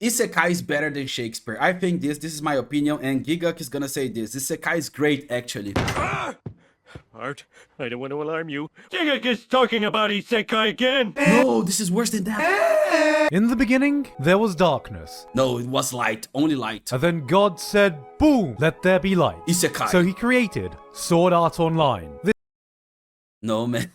Isekai is better than Shakespeare. I think this is my opinion, and Gigak is gonna say this. Isekai is great, actually. Art, I don't want to alarm you. Tyger is talking about Isekai again! No, this is worse than that. In the beginning, there was darkness. No, it was light, only light. And then God said, boom, let there be light. Isekai. So he created Sword Art Online. No, man.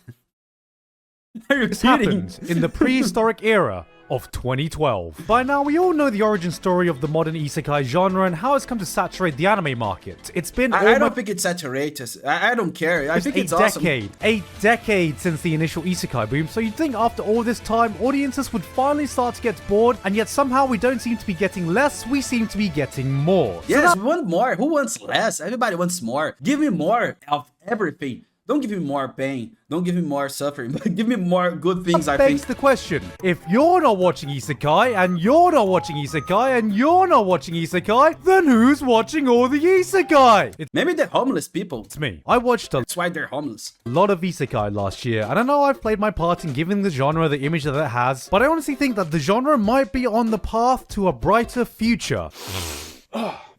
Are you This kidding? happened in the prehistoric era of 2012. By now, we all know the origin story of the modern isekai genre and how it's come to saturate the anime market. It's been I don't think it's saturated. I don't care. I think it's awesome. A decade since the initial isekai boom, so you'd think after all this time, audiences would finally start to get bored, and yet somehow we don't seem to be getting less, we seem to be getting more. Yes, we want more. Who wants less? Everybody wants more. Give me more of everything. Don't give me more pain. Don't give me more suffering. But give me more good things, I think. Begs the question, if you're not watching isekai, and you're not watching isekai, and you're not watching isekai, then who's watching all the isekai? Maybe the homeless people. It's me. I watched a That's why they're homeless. lot of isekai last year, and I know I've played my part in giving the genre the image that it has, but I honestly think that the genre might be on the path to a brighter future.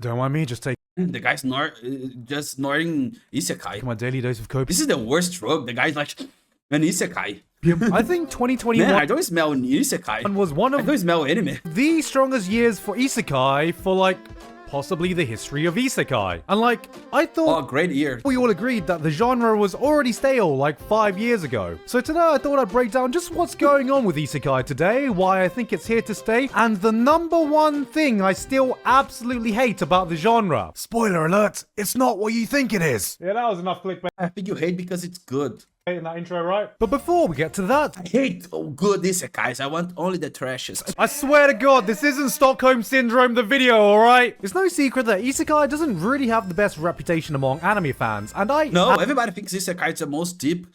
Don't mind me, just take The guy's just snorting isekai. my daily dose of copium. This is the worst drug. The guy's like, an isekai. I think 2021 Man, I don't smell isekai. was one I of don't smell anime. the strongest years for isekai for like possibly the history of isekai. And like, I thought Oh, great year. we all agreed that the genre was already stale like 5 years ago. So today I thought I'd break down just what's going on with isekai today, why I think it's here to stay, and the number one thing I still absolutely hate about the genre. Spoiler alert, it's not what you think it is. Yeah, that was enough clickbait I think you hate because it's good. in that intro, right? But before we get to that, I hate good isekais. I want only the trashes. I swear to God, this isn't Stockholm Syndrome the video, alright? It's no secret that isekai doesn't really have the best reputation among anime fans, and No, everybody thinks isekai is the most deep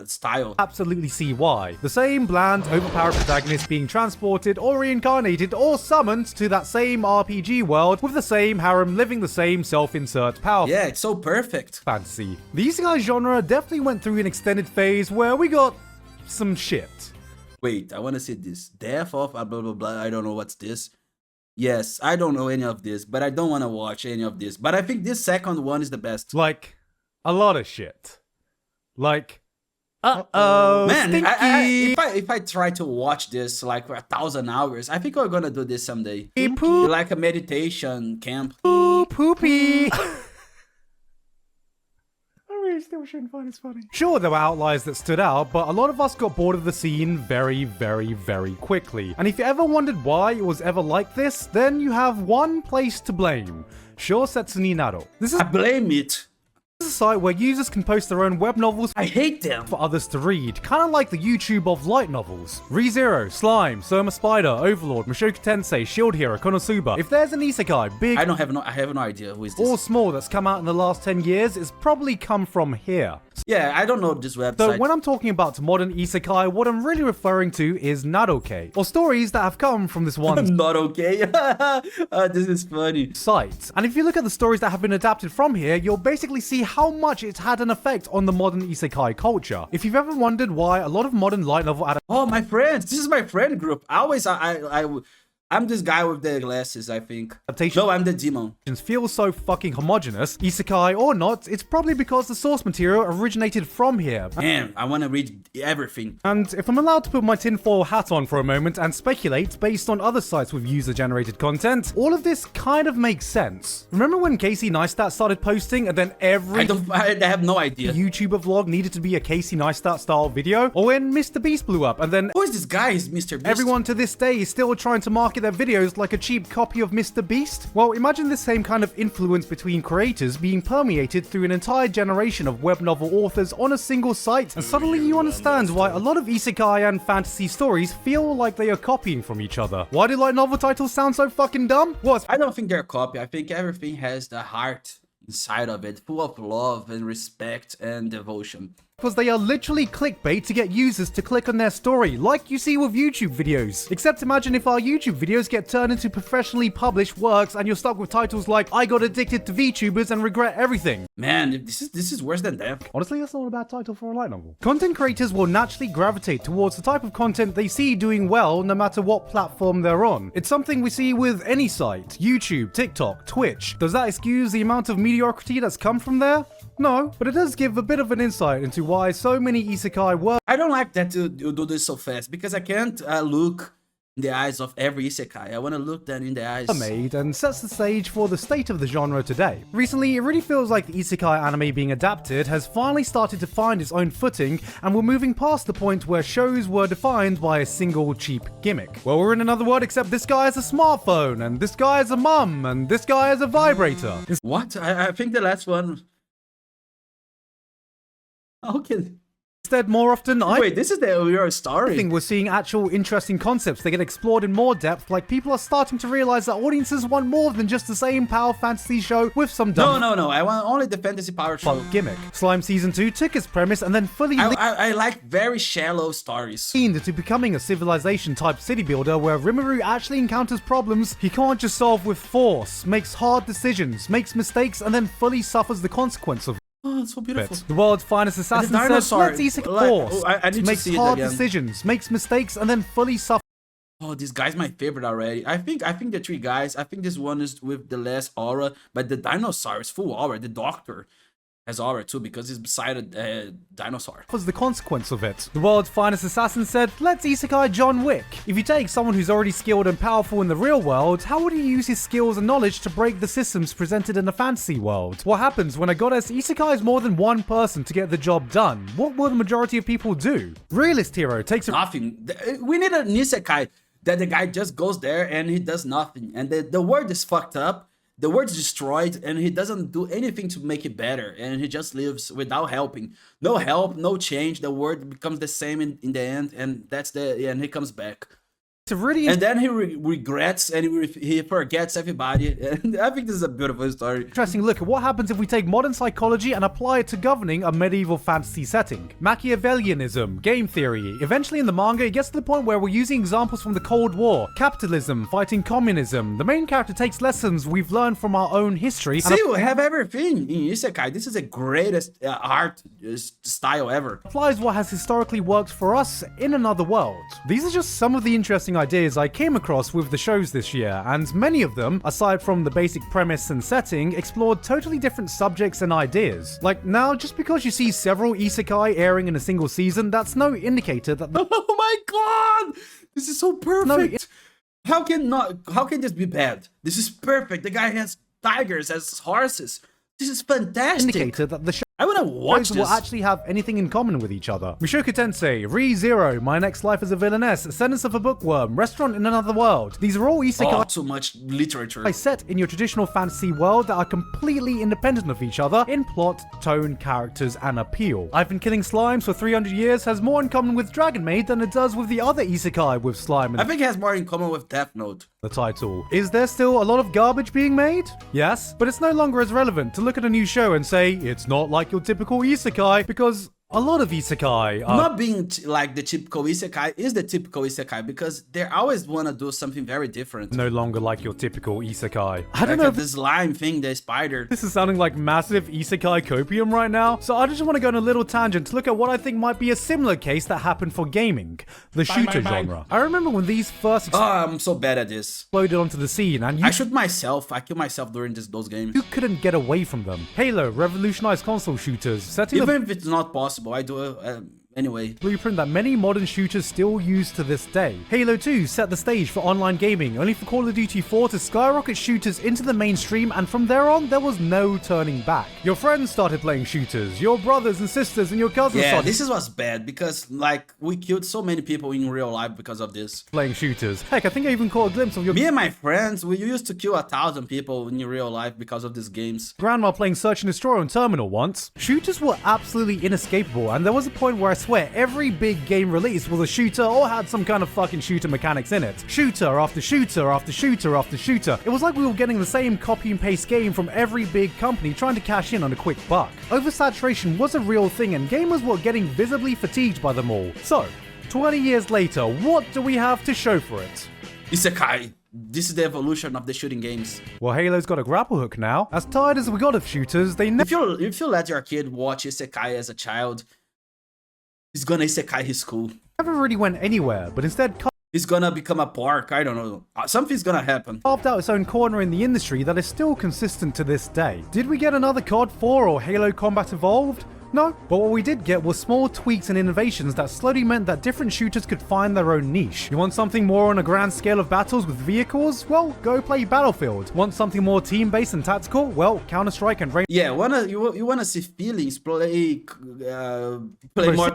style. absolutely see why. The same bland, overpowered protagonist being transported or reincarnated or summoned to that same RPG world with the same harem living the same self-insert power Yeah, it's so perfect. fantasy. The isekai genre definitely went through an extended phase where we got some shit. Wait, I want to see this. Death of blah blah blah. I don't know what's this. Yes, I don't know any of this, but I don't want to watch any of this. But I think this second one is the best. Like, a lot of shit. Like, uh-oh, Man, stinky. if I try to watch this like for 1,000 hours, I think we're gonna do this someday. Poop. Like a meditation camp. Poopy. I still shouldn't find this funny. Sure, there were outliers that stood out, but a lot of us got bored of the scene very, very, very quickly. And if you ever wondered why it was ever like this, then you have one place to blame. Shosetsu ni Naro. This is I blame it. a site where users can post their own web novels I hate them. for others to read, kind of like the YouTube of light novels. ReZero, Slime, Soma Spider, Overlord, Mushoku Tensei, Shield Hero, Konosuba. If there's an isekai, big I have no idea who is this. or small, that's come out in the last 10 years, it's probably come from here. Yeah, I don't know this website. So when I'm talking about modern isekai, what I'm really referring to is Nadoke, or stories that have come from this one I'm not okay. This is funny. site. And if you look at the stories that have been adapted from here, you'll basically see how much it's had an effect on the modern isekai culture. If you've ever wondered why a lot of modern light novel Oh, my friends. This is my friend group. I'm this guy with the glasses, I think. adaptations No, I'm the demon. feel so fucking homogenous, isekai or not, it's probably because the source material originated from here. Man, I want to read everything. And if I'm allowed to put my tinfoil hat on for a moment and speculate based on other sites with user-generated content, all of this kind of makes sense. Remember when Casey Neistat started posting and then every I have no idea. YouTuber vlog needed to be a Casey Neistat style video? Or when Mr. Beast blew up and then Who is this guy? Is Mr. Beast? everyone to this day is still trying to market their videos like a cheap copy of Mr. Beast? Well, imagine this same kind of influence between creators being permeated through an entire generation of web novel authors on a single site, and suddenly you understand why a lot of isekai and fantasy stories feel like they are copying from each other. Why do light novel titles sound so fucking dumb? What? I don't think they're a copy. I think everything has the heart inside of it, full of love and respect and devotion. because they are literally clickbait to get users to click on their story, like you see with YouTube videos. Except imagine if our YouTube videos get turned into professionally published works and you're stuck with titles like I got addicted to VTubers and regret everything. Man, this is worse than death. Honestly, that's not a bad title for a light novel. Content creators will naturally gravitate towards the type of content they see doing well no matter what platform they're on. It's something we see with any site, YouTube, TikTok, Twitch. Does that excuse the amount of mediocrity that's come from there? No, but it does give a bit of an insight into why so many isekai work. I don't like that you do this so fast because I can't look in the eyes of every isekai. I want to look them in the eyes. Made and sets the stage for the state of the genre today. Recently, it really feels like the isekai anime being adapted has finally started to find its own footing, and we're moving past the point where shows were defined by a single cheap gimmick. Well, we're in another world, except this guy has a smartphone, and this guy has a mum, and this guy has a vibrator. What? I think the last one. How can... Instead, more often, Wait, this is your story. I think we're seeing actual interesting concepts that get explored in more depth, like people are starting to realize that audiences want more than just the same power fantasy show with some dumb No, I want only the fantasy power show. gimmick. Slime Season 2 took its premise and then fully I like very shallow stories. leaned into becoming a civilization-type city builder where Rimuru actually encounters problems he can't just solve with force, makes hard decisions, makes mistakes, and then fully suffers the consequence of Oh, it's so beautiful. the world's finest assassin says, dinosaur, let's eat a like, force, I need to makes see it hard again. decisions, makes mistakes, and then fully suffers. Oh, this guy's my favorite already. I think the three guys. I think this one is with the less aura, but the dinosaur is full aura. The doctor has aura too because he's beside a dinosaur. Was the consequence of it. The world's finest assassin said, let's isekai John Wick. If you take someone who's already skilled and powerful in the real world, how would he use his skills and knowledge to break the systems presented in the fantasy world? What happens when a goddess isekais more than one person to get the job done? What will the majority of people do? Realist hero takes a Nothing. We need an isekai that the guy just goes there and he does nothing, and the world is fucked up. The world's destroyed and he doesn't do anything to make it better, and he just lives without helping. No help, no change. The world becomes the same in the end, and and he comes back. And then he regrets and he forgets everybody. And I think this is a beautiful story. Interesting look at what happens if we take modern psychology and apply it to governing a medieval fantasy setting. Machiavellianism, game theory. Eventually in the manga, it gets to the point where we're using examples from the Cold War, capitalism, fighting communism. The main character takes lessons we've learned from our own history. See, we have everything in Isekai. This is the greatest art style ever. Applies what has historically worked for us in another world. These are just some of the interesting ideas I came across with the shows this year, and many of them, aside from the basic premise and setting, explored totally different subjects and ideas. Like now, just because you see several isekai airing in a single season, that's no indicator that Oh my god! This is so perfect! How can this be bad? This is perfect. The guy has tigers, has horses. This is fantastic. indicator that the show I wanna watch will this. actually have anything in common with each other. Mushoku Tensei, Re-Zero, My Next Life as a Villainess, Sentence of a Bookworm, Restaurant in Another World. These are all isekai Oh, so much literature. set in your traditional fantasy world that are completely independent of each other in plot, tone, characters, and appeal. I've Been Killing Slimes for 300 years has more in common with Dragon Maid than it does with the other isekai with slime I in think it has more in common with Death Note. the title. Is there still a lot of garbage being made? Yes, but it's no longer as relevant to look at a new show and say, it's not like your typical isekai, because a lot of isekai are Not being like the typical isekai is the typical isekai because they always want to do something very different. no longer like your typical isekai. I Like don't know if the slime thing, the spider. this is sounding like massive isekai copium right now, so I just want to go on a little tangent to look at what I think might be a similar case that happened for gaming, the shooter genre. I remember when these first Oh, I'm so bad at this. exploded onto the scene, and I shoot myself. I kill myself during those games. you couldn't get away from them. Halo revolutionized console shooters, setting the Even if it's not possible, I do it anyway. blueprint that many modern shooters still use to this day. Halo 2 set the stage for online gaming, only for Call of Duty 4 to skyrocket shooters into the mainstream, and from there on, there was no turning back. Your friends started playing shooters, your brothers and sisters and your cousins Yeah, started this is what's bad because like we killed so many people in real life because of this. playing shooters. Heck, I think I even caught a glimpse of your Me and my friends, we used to kill 1,000 people in real life because of these games. grandma playing Search and Destroy on Terminal once. Shooters were absolutely inescapable, and there was a point where I swear every big game release was a shooter or had some kind of fucking shooter mechanics in it. Shooter after shooter after shooter after shooter. It was like we were getting the same copy and paste game from every big company trying to cash in on a quick buck. Oversaturation was a real thing and gamers were getting visibly fatigued by them all. So, 20 years later, what do we have to show for it? Isekai. This is the evolution of the shooting games. Well, Halo's got a grapple hook now. As tired as we got of shooters, they If you let your kid watch Isekai as a child, he's gonna Isekai his school. never really went anywhere, but instead He's gonna become a park, I don't know. Something's gonna happen. carved out its own corner in the industry that is still consistent to this day. Did we get another COD 4 or Halo Combat Evolved? No, but what we did get was small tweaks and innovations that slowly meant that different shooters could find their own niche. You want something more on a grand scale of battles with vehicles? Well, go play Battlefield. Want something more team-based and tactical? Well, Counter-Strike and Rainbow. Yeah, you wanna see feelings, play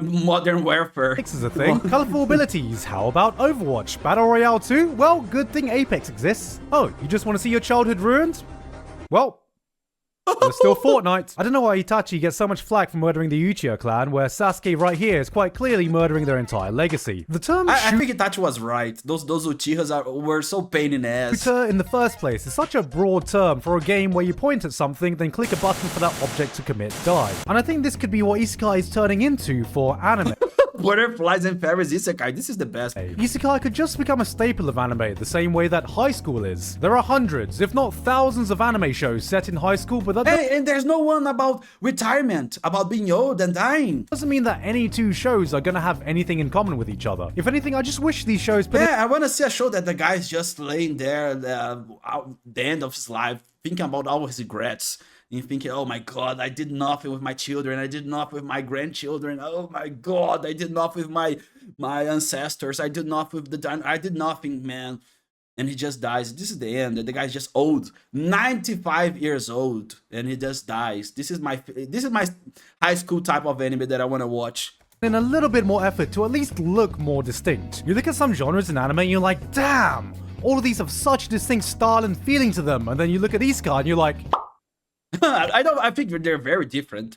Modern Warfare. Six is a thing. Colorful abilities. How about Overwatch? Battle Royale 2? Well, good thing Apex exists. Oh, you just want to see your childhood ruined? Well, there's still Fortnite. I don't know why Itachi gets so much flack for murdering the Uchiha clan, where Sasuke right here is quite clearly murdering their entire legacy. The term I think Itachi was right. Those Uchihas were so pain in the ass. shooter in the first place is such a broad term for a game where you point at something, then click a button for that object to commit die. And I think this could be what Isekai is turning into for anime. Butterflies and fairies Isekai. This is the best. Isekai could just become a staple of anime the same way that high school is. There are hundreds, if not thousands of anime shows set in high school, but that Hey, and there's no one about retirement, about being old and dying. doesn't mean that any two shows are gonna have anything in common with each other. If anything, I just wish these shows put Yeah, I want to see a show that the guy's just laying there at the end of his life, thinking about all his regrets. And thinking, oh my God, I did nothing with my children. I did nothing with my grandchildren. Oh my God, I did nothing with my ancestors. I did nothing with I did nothing, man. And he just dies. This is the end. The guy's just old, 95 years old, and he just dies. This is my high school type of anime that I want to watch. in a little bit more effort to at least look more distinct. You look at some genres in anime and you're like, damn, all of these have such distinct style and feeling to them. And then you look at Isekai and you're like, I think they're very different.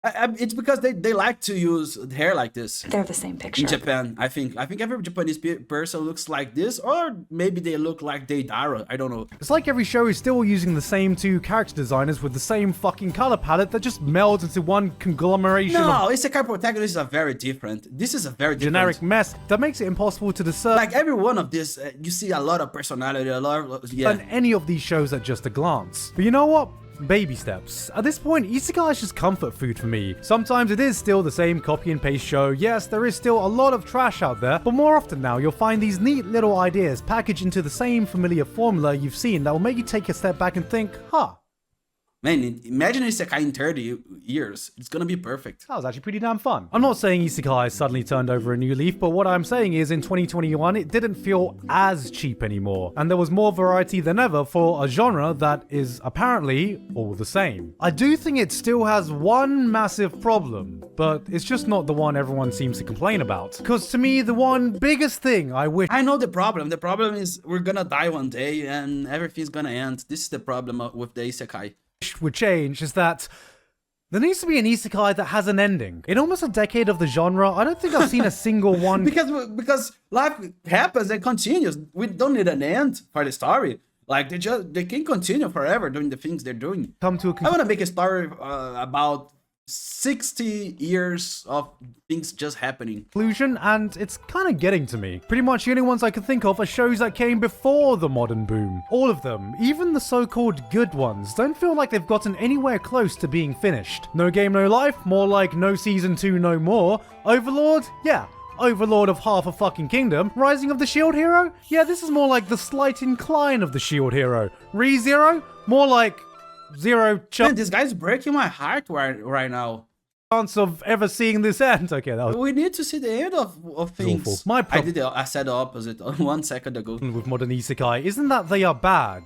It's because they like to use hair like this. They're the same picture. In Japan, I think every Japanese person looks like this, or maybe they look like Deidara. I don't know. it's like every show is still using the same two character designers with the same fucking color palette that just melds into one conglomeration of No, Isekai protagonists are very different. This is a very different. generic mess that makes it impossible to discern Like every one of this, you see a lot of personality, a lot of any of these shows at just a glance. But you know what? Baby steps. At this point, Isekai is just comfort food for me. Sometimes it is still the same copy and paste show. Yes, there is still a lot of trash out there, but more often now you'll find these neat little ideas packaged into the same familiar formula you've seen that will make you take a step back and think, huh, Man, imagine Isekai in 30 years. It's gonna be perfect. that was actually pretty damn fun. I'm not saying Isekai suddenly turned over a new leaf, but what I'm saying is in 2021 it didn't feel as cheap anymore, and there was more variety than ever for a genre that is apparently all the same. I do think it still has one massive problem, but it's just not the one everyone seems to complain about. Because to me, the one biggest thing I wish I know the problem. The problem is we're gonna die one day and everything's gonna end. This is the problem with the Isekai. would change is that there needs to be an Isekai that has an ending. In almost a decade of the genre, I don't think I've seen a single one Because life happens and continues. We don't need an end for the story. Like they can continue forever doing the things they're doing. come to a I conclusion. want to make a story about 60 years of things just happening. And it's kind of getting to me. Pretty much the only ones I can think of are shows that came before the modern boom. All of them, even the so-called good ones, don't feel like they've gotten anywhere close to being finished. No Game No Life, more like no Season 2 no more. Overlord, yeah, Overlord of half a fucking kingdom. Rising of the Shield Hero, yeah, this is more like the slight incline of the Shield Hero. ReZero, more like zero Man, this guy's breaking my heart right now. chance of ever seeing this end. Okay, that was We need to see the end of things. awful. My I said the opposite 1 second ago. with modern isekai isn't that they are bad.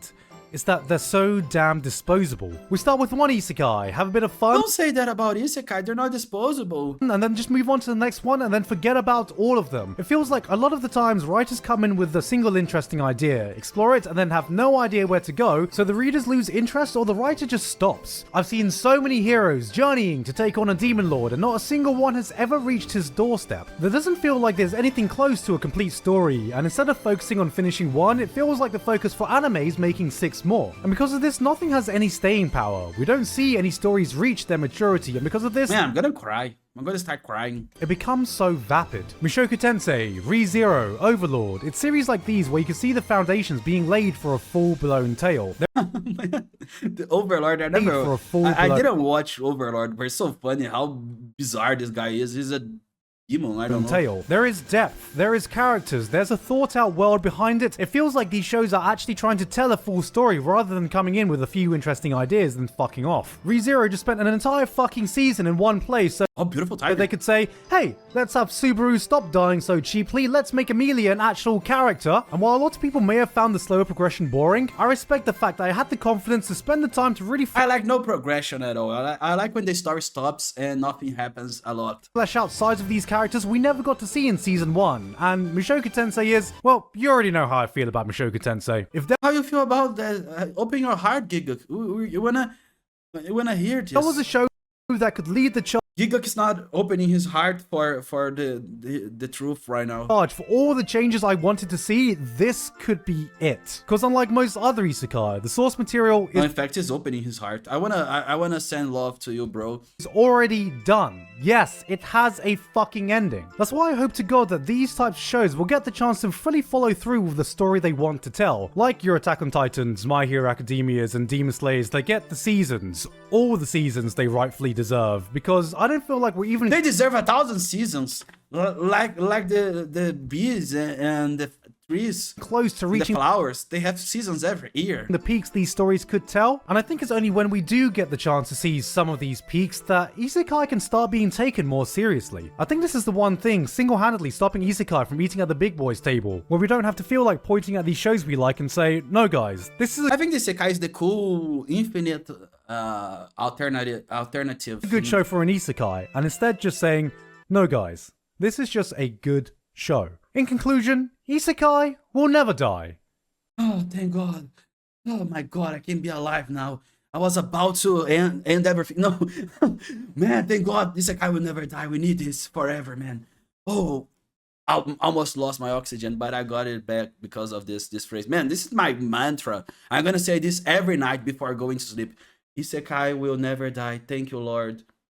is that they're so damn disposable. We start with one isekai, have a bit of fun, Don't say that about Isekai, they're not disposable. and then just move on to the next one and then forget about all of them. It feels like a lot of the times writers come in with a single interesting idea, explore it, and then have no idea where to go, so the readers lose interest or the writer just stops. I've seen so many heroes journeying to take on a demon lord and not a single one has ever reached his doorstep. There doesn't feel like there's anything close to a complete story, and instead of focusing on finishing one, it feels like the focus for anime is making 6 more. And because of this, nothing has any staying power. We don't see any stories reach their maturity, and because of this, Man, I'm gonna cry. I'm gonna start crying. it becomes so vapid. Mushoku Tensei, ReZero, Overlord, it's series like these where you can see the foundations being laid for a full-blown tale. The Overlord, for a full I blood- didn't watch Overlord, but it's so funny how bizarre this guy is. He's a demon, I don't know. Tale. There is depth, there is characters, there's a thought out world behind it. It feels like these shows are actually trying to tell a full story rather than coming in with a few interesting ideas and fucking off. ReZero just spent an entire fucking season in one place so Oh, beautiful Tyger. they could say, hey, let's have Subaru stop dying so cheaply, let's make Amelia an actual character. And while a lot of people may have found the slower progression boring, I respect the fact that I had the confidence to spend the time to really I like no progression at all. I like when the story stops and nothing happens a lot. flesh out sides of these characters we never got to see in season 1. And Mushoku Tensei is, well, you already know how I feel about Mushoku Tensei. If there How you feel about that? Open your heart, Giguk. You wanna hear this? was a show that could lead the Giguk is not opening his heart for the truth right now. charge for all the changes I wanted to see, this could be it. Because unlike most other isekai, the source material No, is in fact, he's opening his heart. I wanna send love to you, bro. already done. Yes, it has a fucking ending. That's why I hope to God that these types of shows will get the chance to fully follow through with the story they want to tell. Like your Attack on Titans, My Hero Academias, and Demon Slayers, they get the seasons. All the seasons they rightfully deserve. Because I don't feel like we're even They deserve 1,000 seasons, like the bees and the trees, close to the reaching flowers. They have seasons every year. the peaks these stories could tell, and I think it's only when we do get the chance to see some of these peaks that Isekai can start being taken more seriously. I think this is the one thing single-handedly stopping Isekai from eating at the big boys table, where we don't have to feel like pointing at these shows we like and say, no guys, this is I think the Isekai is the cool, infinite, alternative a good show for an Isekai, and instead just saying, no guys, this is just a good show. In conclusion, Isekai will never die. Oh, thank God. Oh my God, I can be alive now. I was about to end everything. No, man, thank God, this Isekai will never die. We need this forever, man. Oh, I almost lost my oxygen, but I got it back because of this phrase. Man, this is my mantra. I'm gonna say this every night before going to sleep. Isekai will never die. Thank you, Lord.